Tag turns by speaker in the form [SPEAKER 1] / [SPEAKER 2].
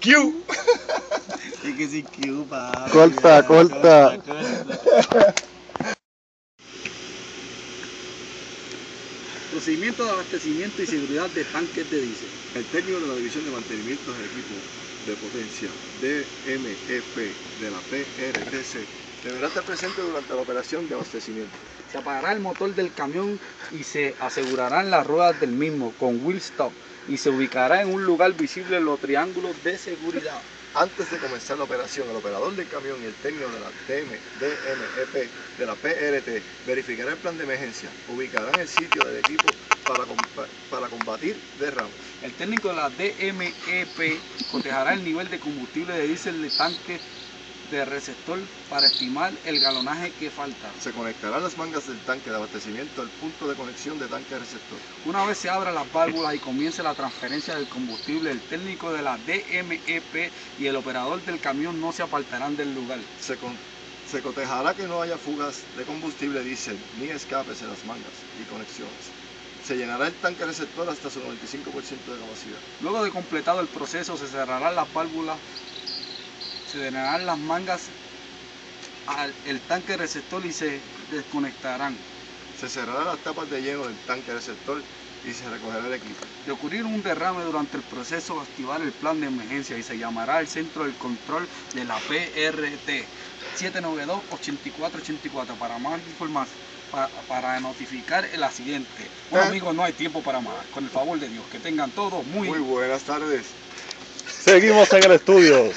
[SPEAKER 1] Q.
[SPEAKER 2] Es que sin Q, papi.
[SPEAKER 3] Corta.
[SPEAKER 4] Procedimiento de abastecimiento y seguridad de tanques de diésel.
[SPEAKER 1] El técnico de la División de Mantenimiento del Equipo de Potencia DMEP de la PRTC deberá estar presente durante la operación de abastecimiento.
[SPEAKER 4] Se apagará el motor del camión y se asegurarán las ruedas del mismo con wheel stop y se ubicará en un lugar visible en los triángulos de seguridad.
[SPEAKER 1] Antes de comenzar la operación, el operador del camión y el técnico de la DMEP de la PRT verificará el plan de emergencia, ubicarán el sitio del equipo para combatir derrames.
[SPEAKER 4] El técnico de la DMEP cotejará el nivel de combustible de diésel de tanque de receptor para estimar el galonaje que falta.
[SPEAKER 1] Se conectarán las mangas del tanque de abastecimiento al punto de conexión de tanque receptor.
[SPEAKER 4] Una vez se abran las válvulas y comience la transferencia del combustible, el técnico de la DMEP y el operador del camión no se apartarán del lugar.
[SPEAKER 1] Se cotejará que no haya fugas de combustible diésel ni escapes en las mangas y conexiones. Se llenará el tanque receptor hasta su 95% de capacidad.
[SPEAKER 4] Luego de completado el proceso, se cerrarán las válvulas, se drenarán las mangas al tanque receptor y se desconectarán.
[SPEAKER 1] Se cerrarán las tapas de lleno del tanque receptor y se recogerá el equipo.
[SPEAKER 4] De ocurrir un derrame durante el proceso, activar el plan de emergencia y se llamará al centro del control de la PRT 792-8484 para más información, para notificar el accidente. Bueno amigos, no hay tiempo para más. Con el favor de Dios, que tengan todos muy
[SPEAKER 1] buenas tardes.
[SPEAKER 3] Seguimos en el estudio.